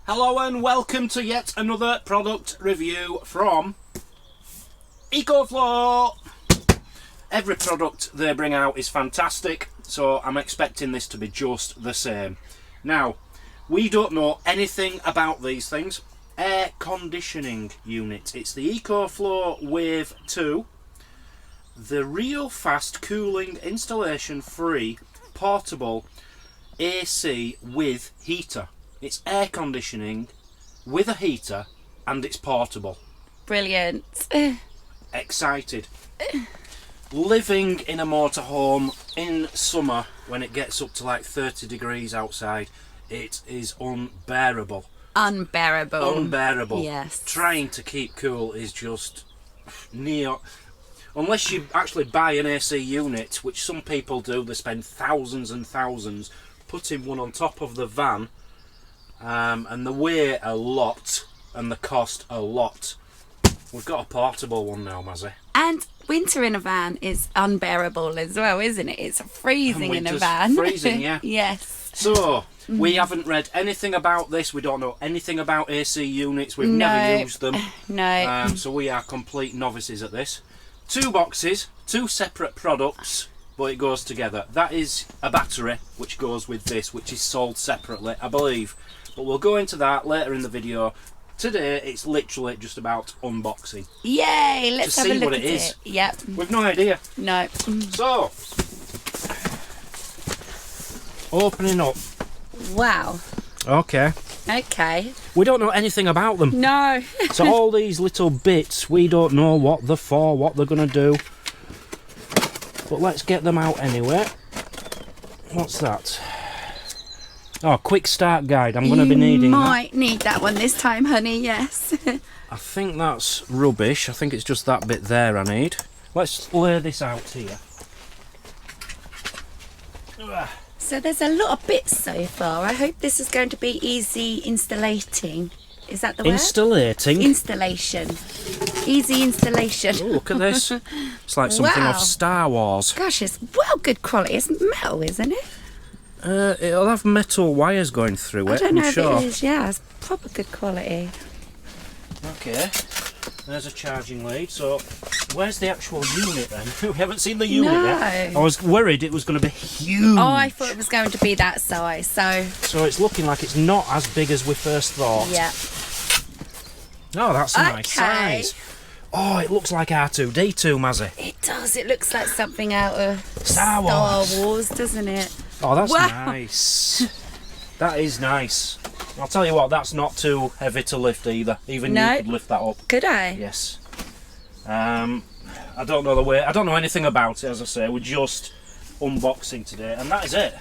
Hello and welcome to yet another product review from Ecoflow. Every product they bring out is fantastic, so I'm expecting this to be just the same. Now, we don't know anything about these things. Air conditioning unit. It's the Ecoflow Wave 2. The real fast cooling installation free portable AC with heater. It's air conditioning with a heater and it's portable. Brilliant. Excited. Living in a motorhome in summer when it gets up to like 30 degrees outside, it is unbearable. Unbearable. Yes. Trying to keep cool is just near. Unless you actually buy an AC unit, which some people do, they spend thousands and thousands putting one on top of the van, and they weigh a lot and they cost a lot. We've got a portable one now, Mazzy. And winter in a van is unbearable as well, isn't it? It's freezing in a van. Freezing, yeah. Yes. So, we haven't read anything about this. We don't know anything about AC units. We've never used them. No. So we are complete novices at this. 2 boxes, 2 separate products, but it goes together. That is a battery which goes with this, which is sold separately, I believe. But we'll go into that later in the video. Today it's literally just about unboxing. Yay! Let's have a look what at it is. Yep. We've no idea. No. So, opening up. Wow. Okay. Okay. We don't know anything about them. No. So all these little bits, we don't know what they're for, what they're going to do. But let's get them out anyway. What's that? Oh, quick start guide. I'm going to be needing that. You might need that one this time, honey, yes. I think that's rubbish. I think it's just that bit there I need. Let's lay this out here. So there's a lot of bits so far. I hope this is going to be easy installating. Is that the word? Installating? Installation. Easy installation. Oh, look at this. It's like something off Star Wars. Gosh, it's well good quality. It's metal, isn't it? It'll have metal wires going through it, I don't know I'm if sure. it is. Yeah, it's proper good quality. Okay, there's a charging lead. So, where's the actual unit then? We haven't seen the unit yet. I was worried it was going to be huge. Oh, I thought it was going to be that size. So it's looking like it's not as big as we first thought. Yeah. Oh, that's a nice size. Oh, it looks like R2-D2, Mazzy. It does. It looks like something out of Star Wars, doesn't it? Oh, that's nice. That is nice. I'll tell you what, that's not too heavy to lift either. Even you could lift that up. Could I? Yes. I don't know the way. I don't know anything about it, as I say. We're just unboxing today, and that is it.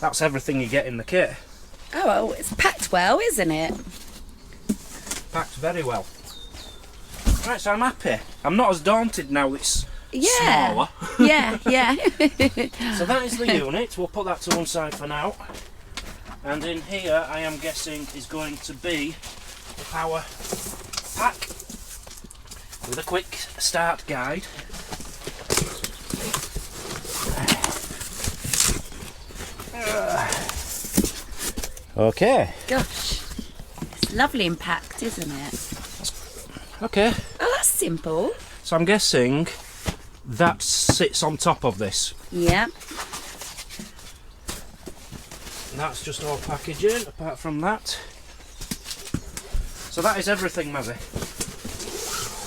That's everything you get in the kit. Oh, well, it's packed well, isn't it? Packed very well. Right, so I'm happy. I'm not as daunted now. It's smaller. Yeah. So that is the unit. We'll put that to one side for now. And in here, I am guessing, is going to be the power pack with a quick start guide. Okay. Gosh, it's lovely and packed, isn't it? Okay. Oh, that's simple. So I'm guessing that sits on top of this. Yeah. That's just all packaging, apart from that. So that is everything, Mazzy.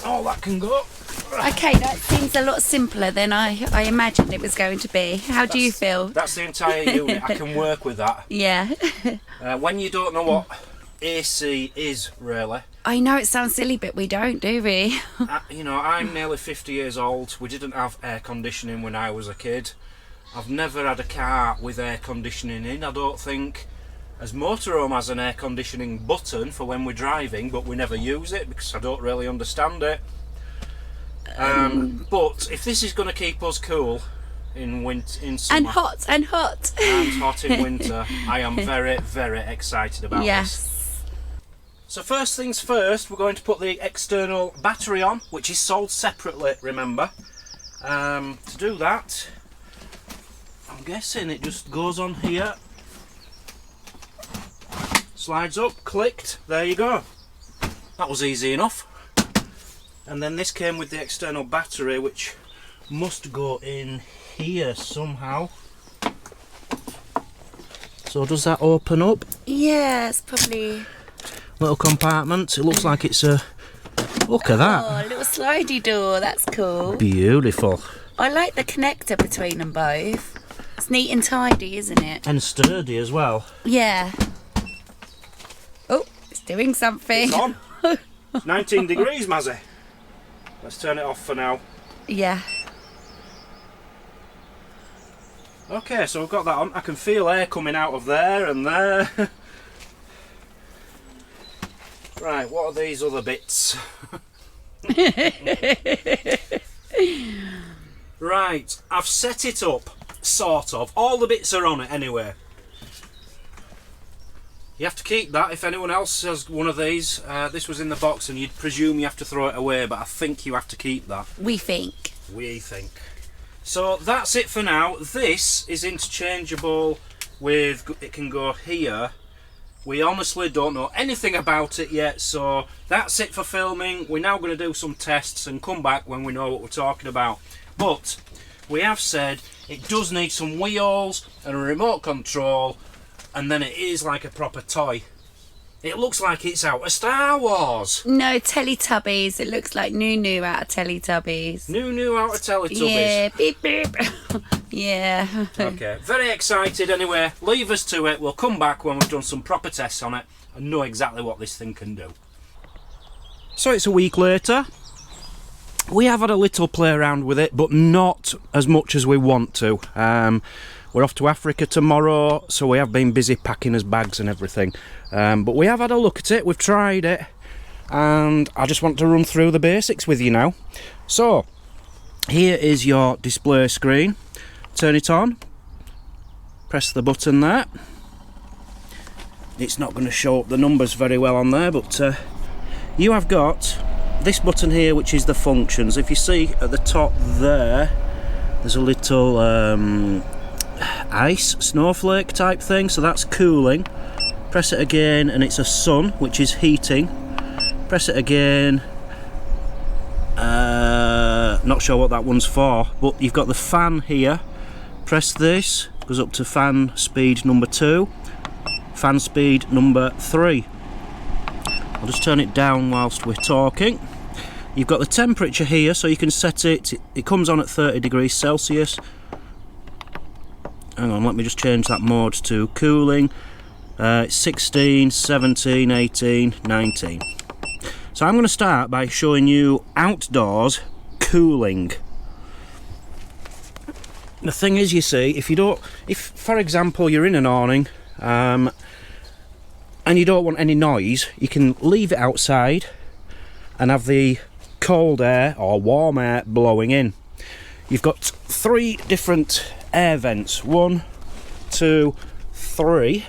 All that can go. Okay, that seems a lot simpler than I imagined it was going to be. How do you feel? That's the entire unit. I can work with that. Yeah. When you don't know what AC is, really. I know it sounds silly, but we don't, do we? You know, I'm nearly 50 years old. We didn't have air conditioning when I was a kid. I've never had a car with air conditioning in. I don't think. As motorhome has an air conditioning button for when we're driving, but we never use it because I don't really understand it. But if this is going to keep us cool in summer and hot and hot in winter, I am very, very excited about this. So first things first, we're going to put the external battery on, which is sold separately, remember. To do that, I'm guessing it just goes on here Slides up, clicked, there you go. That was easy enough. And then this came with the external battery, which must go in here somehow. So does that open up? Yeah, it's probably... Little compartment. It looks like it's a... Look at that. Oh, a little slidey door. That's cool. Beautiful. I like the connector between them both. It's neat and tidy, isn't it? And sturdy as well. Yeah. Oh, it's doing something. It's on. 19 degrees, Mazzy. Let's turn it off for now. Yeah. Okay, so I've got that on. I can feel air coming out of there and there. Right, what are these other bits? Right, I've set it up, sort of. All the bits are on it anyway. You have to keep that if anyone else has one of these. This was in the box and you'd presume you have to throw it away, but I think you have to keep that. We think. We think. So that's it for now. This is interchangeable with, it can go here. We honestly don't know anything about it yet, so that's it for filming. We're now going to do some tests and come back when we know what we're talking about. But we have said it does need some wheels and a remote control, and then it is like a proper toy. It looks like it's out of Star Wars. No, Teletubbies. It looks like Nunu out of Teletubbies. Nunu out of Teletubbies. Yeah, beep beep. Yeah. Okay, very excited anyway. Leave us to it. We'll come back when we've done some proper tests on it and know exactly what this thing can do. So it's a week later. We have had a little play around with it, but not as much as we want to. We're off to Africa tomorrow, so we have been busy packing his bags and everything. But we have had a look at it, we've tried it, and I just want to run through the basics with you now. So, here is your display screen. Turn it on, press the button there. It's not going to show up the numbers very well on there, but you have got this button here, which is the functions. If you see at the top there, there's a little ice snowflake type thing, so that's cooling. Press it again and it's a sun, which is heating. Press it again, not sure what that one's for, but you've got the fan here. Press this, goes up to fan speed number 2, fan speed number 3. I'll just turn it down whilst we're talking. You've got the temperature here, so you can set it, it comes on at 30 degrees Celsius. Hang on, let me just change that mode to cooling. It's 16, 17, 18, 19. So I'm going to start by showing you outdoors cooling. The thing is, you see, if for example you're in an awning and you don't want any noise, you can leave it outside and have the cold air or warm air blowing in. You've got 3 different air vents, 1, 2, 3.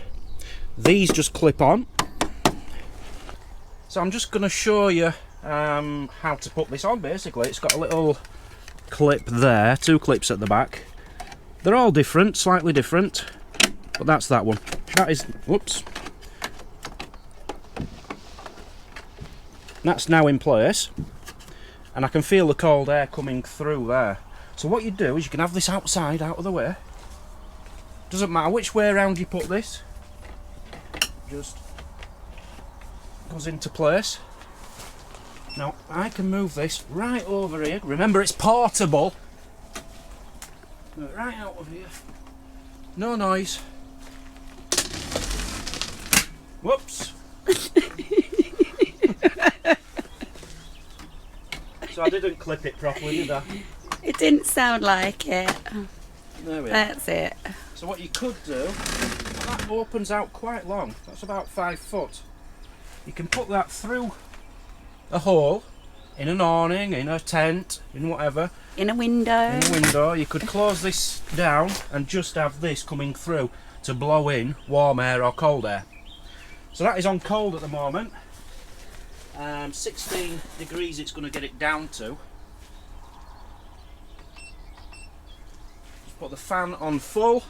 These just clip on. So I'm just going to show you how to put this on. Basically, it's got a little clip there, 2 clips at the back. They're all different, slightly different, but that's that one. That is, whoops. That's now in place, and I can feel the cold air coming through there. So what you do is you can have this outside, out of the way. Doesn't matter which way around you put this, just goes into place. Now I can move this right over here. Remember, it's portable. Right out of here. No noise. Whoops. So I didn't clip it properly, did I? It didn't sound like it. There we are. That's it. So what you could do, that opens out quite long. That's about 5 foot. You can put that through a hole in an awning, in a tent, in whatever. In a window. In a window. You could close this down and just have this coming through to blow in warm air or cold air. So that is on cold at the moment. 16 degrees it's going to get it down to. Just put the fan on full.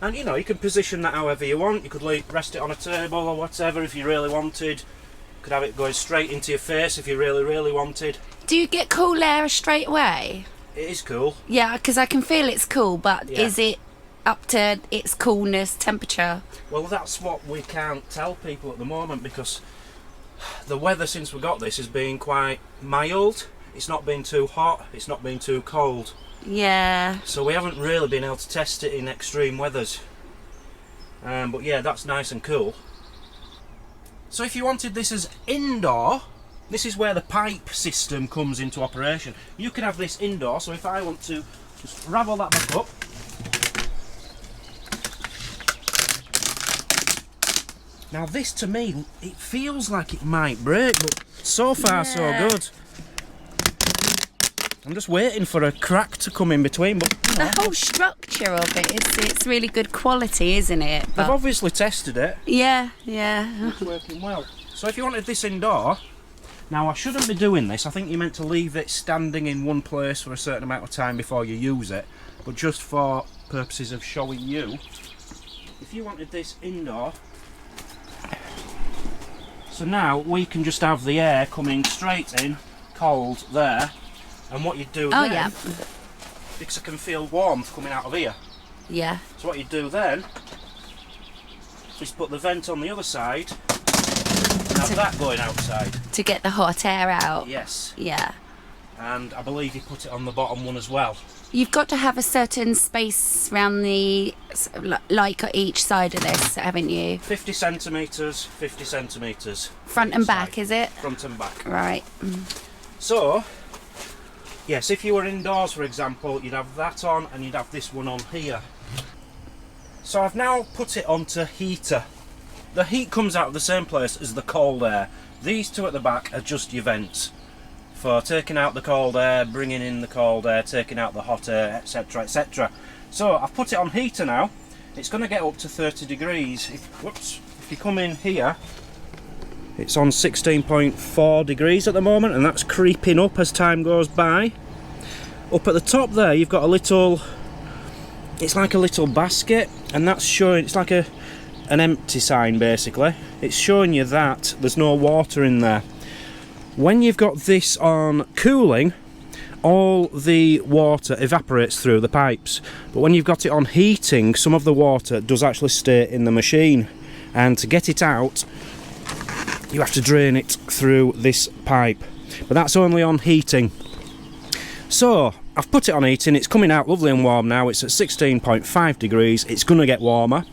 And you know, you can position that however you want. You could rest it on a table or whatever if you really wanted. You could have it going straight into your face if you really, really wanted. Do you get cool air straight away? It is cool. Yeah, because I can feel it's cool, but Yeah. is it up to its coolness temperature? Well, that's what we can't tell people at the moment, because the weather since we got this has been quite mild. It's not been too hot, it's not been too cold. Yeah. So we haven't really been able to test it in extreme weathers. But yeah, that's nice and cool. So if you wanted this as indoor, this is where the pipe system comes into operation. You can have this indoor, so if I want to just ravel that back up. Now this, to me, it feels like it might break, but so far so good. I'm just waiting for a crack to come in between, but you know, The whole structure of it's really good quality, isn't it? I've But obviously tested it. yeah. It's working well. So if you wanted this indoor, now I shouldn't be doing this. I think you're meant to leave it standing in one place for a certain amount of time before you use it. But just for purposes of showing you, if you wanted this indoor, so now we can just have the air coming straight in, cold there, and what you do Oh then, yeah. because I can feel warmth coming out of here. Yeah. So what you do then is put the vent on the other side and have that going outside. To get the hot air out. Yes, Yeah. and I believe you put it on the bottom one as well. You've got to have a certain space around the, like at each side of this, haven't you? 50 centimetres, 50 centimetres. Front and back, is it? Front and back. Right. So, yes, if you were indoors, for example, you'd have that on and you'd have this one on here. So I've now put it onto heater. The heat comes out of the same place as the cold air. These two at the back are just your vents for taking out the cold air, bringing in the cold air, taking out the hot air, etc, etc. So I've put it on heater now. It's going to get up to 30 degrees. If you come in here, it's on 16.4 degrees at the moment, and that's creeping up as time goes by. Up at the top there you've got a little, it's like a little basket, and that's showing, it's like an empty sign basically. It's showing you that there's no water in there. When you've got this on cooling, all the water evaporates through the pipes, but when you've got it on heating, some of the water does actually stay in the machine, and to get it out you have to drain it through this pipe, but that's only on heating. So I've put it on heating, it's coming out lovely and warm now. It's at 16.5 degrees, it's going to get warmer.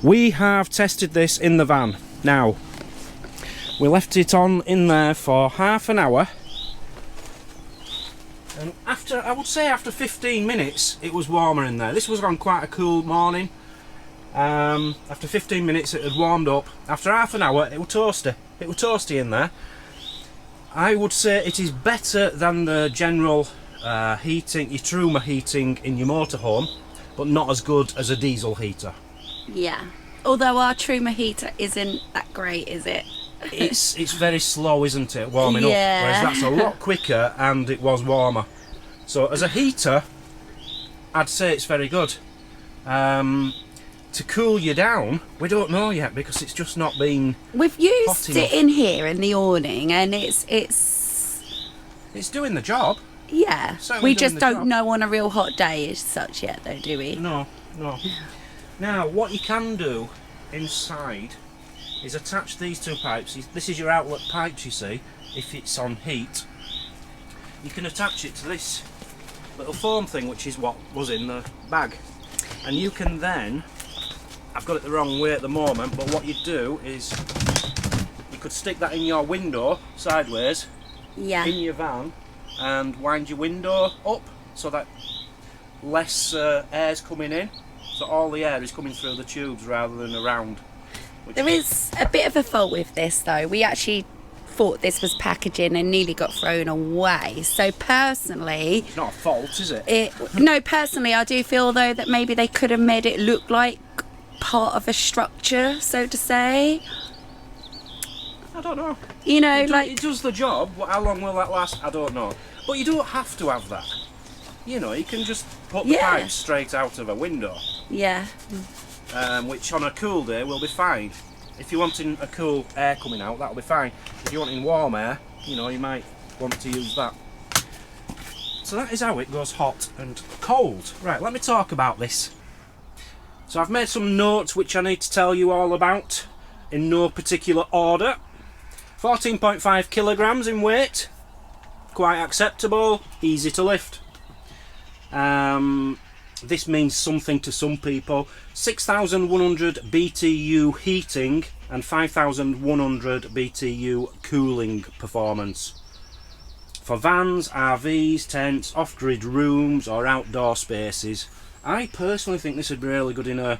We have tested this in the van. Now, we left it on in there for half an hour, and I would say after 15 minutes it was warmer in there. This was on quite a cool morning. After 15 minutes it had warmed up. After half an hour it was toasty. It was toasty in there. I would say it is better than the general heating, your Truma heating in your motorhome, but not as good as a diesel heater. Yeah. Although our Truma heater isn't that great, is it? It's very slow, isn't it, warming up? Whereas that's a lot quicker, and it was warmer. So as a heater, I'd say it's very good. To cool you down, we don't know yet, because it's just not been We've used enough. it in here in the awning, and it's doing the job. yeah. Certainly We doing just the don't job. know on a real hot day as such yet, though, do we? No. Now, what you can do inside is attach these two pipes. This is your outlet pipes, you see. If it's on heat, you can attach it to this little foam thing, which is what was in the bag, and you can then, I've got it the wrong way at the moment, but what you do is you could stick that in your window sideways Yeah. in your van and wind your window up so that less air's coming in, so all the air is coming through the tubes rather than around. There is a bit of a fault with this, though. We actually thought this was packaging and nearly got thrown away. So personally, It's not a fault, is it? no, personally, I do feel though that maybe they could have made it look like part of a structure, so to say. I don't know. You know, It like does the job. How long will that last? I don't know. But you don't have to have that. you know, you can just put the Yeah. pipes straight out of a window, Yeah. which on a cool day will be fine. If you're wanting a cool air coming out, that'll be fine. If you're wanting warm air, you know, you might want to use that. So that is how it goes hot and cold. Right, let me talk about this. So I've made some notes which I need to tell you all about in no particular order. 14.5 kilograms in weight, quite acceptable, easy to lift. This means something to some people. 6,100 BTU heating and 5,100 BTU cooling performance. For vans, RVs, tents, off-grid rooms or outdoor spaces. I personally think this would be really good in a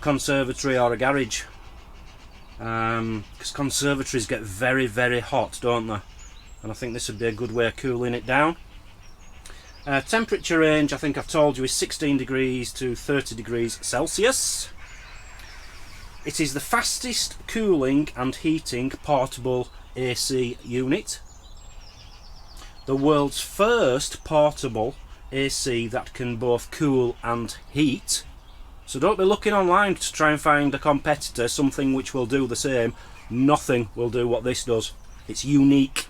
conservatory or a garage. Because conservatories get very, very hot, don't they? And I think this would be a good way of cooling it down. Temperature range, I think I've told you, is 16 degrees to 30 degrees Celsius. It is the fastest cooling and heating portable AC unit. The world's first portable AC that can both cool and heat. So don't be looking online to try and find a competitor, something which will do the same. Nothing will do what this does. It's unique.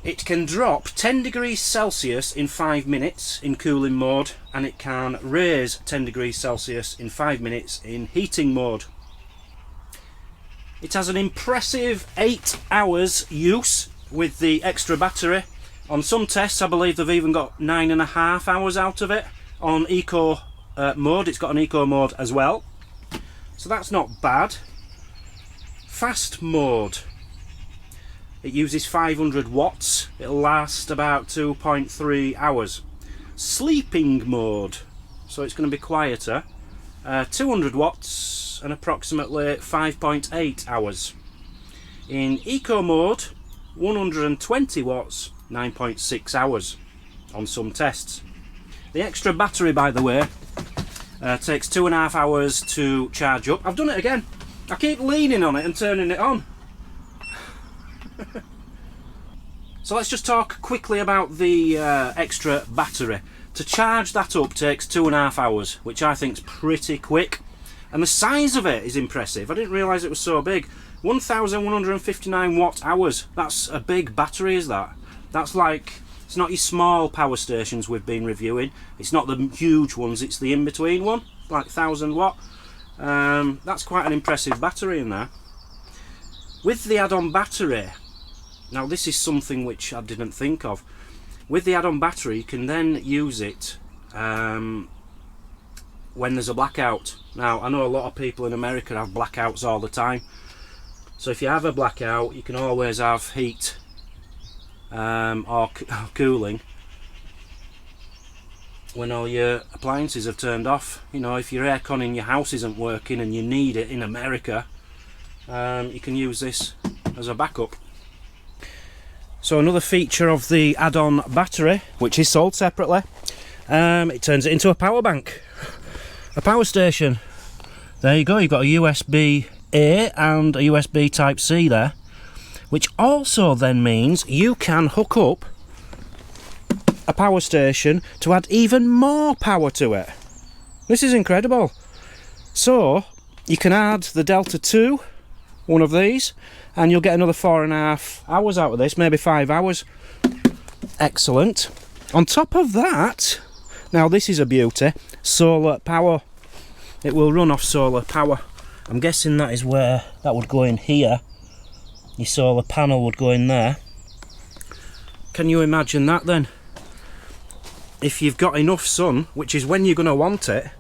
It can drop 10 degrees Celsius in 5 minutes in cooling mode, and it can raise 10 degrees Celsius in 5 minutes in heating mode. It has an impressive 8 hours use with the extra battery. On some tests I believe they've even got 9.5 hours out of it. On eco mode, it's got an eco mode as well, so that's not bad. Fast mode, it uses 500 watts, it'll last about 2.3 hours. Sleeping mode, so it's going to be quieter, 200 watts and approximately 5.8 hours. In eco mode, 120 watts, 9.6 hours on some tests. The extra battery, by the way, takes 2.5 hours to charge up. I've done it again. I keep leaning on it and turning it on. So let's just talk quickly about the extra battery. To charge that up takes 2.5 hours, which I think is pretty quick. And the size of it is impressive. I didn't realise it was so big. 1,159 watt hours. That's a big battery, is that? That's like, it's not your small power stations we've been reviewing. It's not the huge ones, it's the in-between one, like 1,000 watt. That's quite an impressive battery in there. With the add-on battery, now this is something which I didn't think of. With the add-on battery, you can then use it when there's a blackout. Now, I know a lot of people in America have blackouts all the time. So if you have a blackout, you can always have heat or cooling when all your appliances have turned off. You know, if your aircon in your house isn't working and you need it in America, you can use this as a backup. So another feature of the add-on battery, which is sold separately, it turns it into a power bank, a power station. There you go, you've got a USB-A and a USB Type-C there, which also then means you can hook up a power station to add even more power to it. This is incredible. So you can add the Delta 2, one of these, and you'll get another 4.5 hours out of this, maybe 5 hours. Excellent. On top of that, now this is a beauty, solar power. It will run off solar power. I'm guessing that is where that would go in here. Your solar panel would go in there. Can you imagine that then? If you've got enough sun, which is when you're going to want it,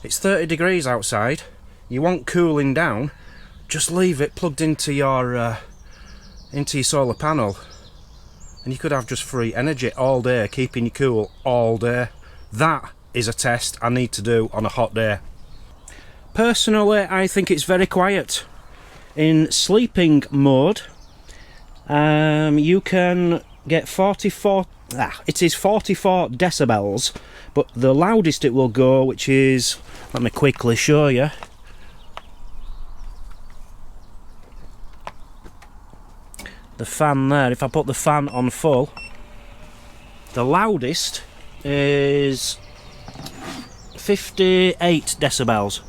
it's 30 degrees outside, you want cooling down, just leave it plugged into your solar panel and you could have just free energy all day, keeping you cool all day. That is a test I need to do on a hot day. Personally, I think it's very quiet. In sleeping mode, you can get it is 44 decibels, but the loudest it will go, which is, let me quickly show you. The fan there, if I put the fan on full, The loudest is 58 decibels.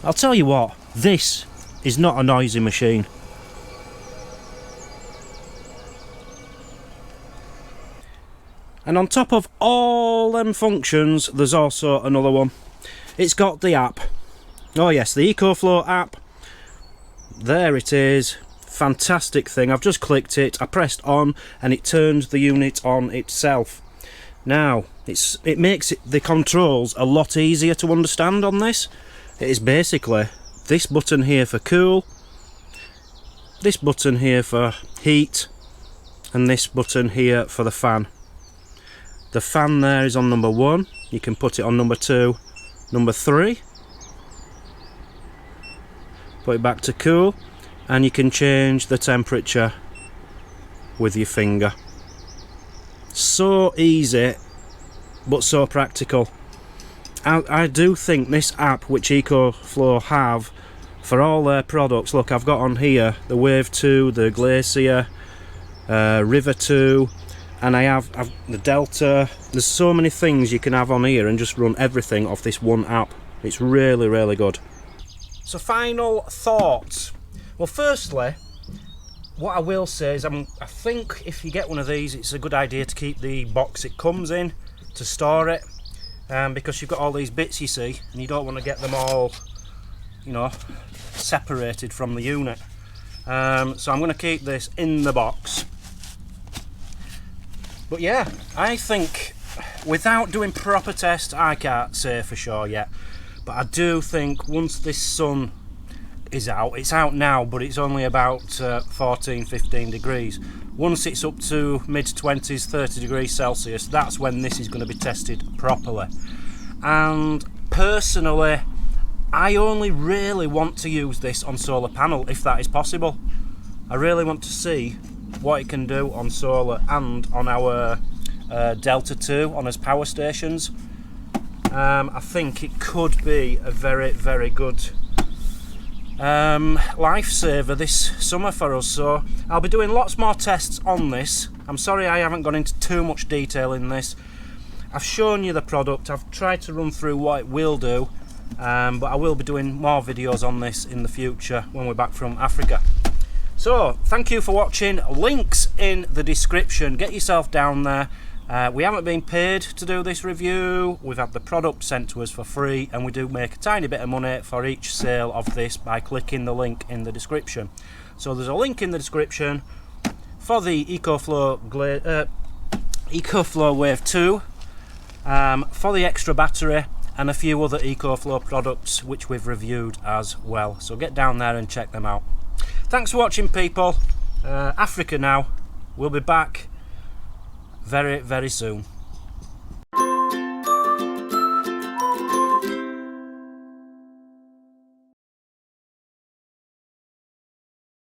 I'll tell you what, this is not a noisy machine. And on top of all them functions, there's also another one. It's got the app. Oh yes, the Ecoflow app. There it is. Fantastic thing. I've just clicked it, I pressed on, and it turned the unit on itself. Now, it makes the controls a lot easier to understand on this. It is basically this button here for cool, this button here for heat, and this button here for the fan. The fan there is on number 1, you can put it on number 2, number 3, put it back to cool, and you can change the temperature with your finger. So easy, but so practical. I do think this app which Ecoflow have for all their products, look, I've got on here the Wave 2, the Glacier, River 2, and I've the Delta. There's so many things you can have on here and just run everything off this one app. It's really, really good. So final thoughts. Well, firstly, what I will say is I think if you get one of these, it's a good idea to keep the box it comes in to store it, because you've got all these bits, you see, and you don't want to get them all, you know, separated from the unit. So I'm going to keep this in the box. But yeah, I think without doing proper tests, I can't say for sure yet, but I do think once this sun is out, it's out now, but it's only about 14-15 degrees. Once it's up to mid-20s, 30 degrees Celsius, that's when this is going to be tested properly. And personally, I only really want to use this on solar panel if that is possible. I really want to see what it can do on solar and on our Delta 2 on its power stations. I think it could be a very, very good lifesaver this summer for us. So I'll be doing lots more tests on this. I'm sorry I haven't gone into too much detail in this. I've shown you the product, I've tried to run through what it will do, but I will be doing more videos on this in the future when we're back from Africa. So thank you for watching. Links in the description, get yourself down there. We haven't been paid to do this review, we've had the product sent to us for free, and we do make a tiny bit of money for each sale of this by clicking the link in the description. So there's a link in the description for the Ecoflow Wave 2, for the extra battery, and a few other Ecoflow products which we've reviewed as well. So get down there and check them out. Thanks for watching, people. Africa now. We'll be back very, very soon.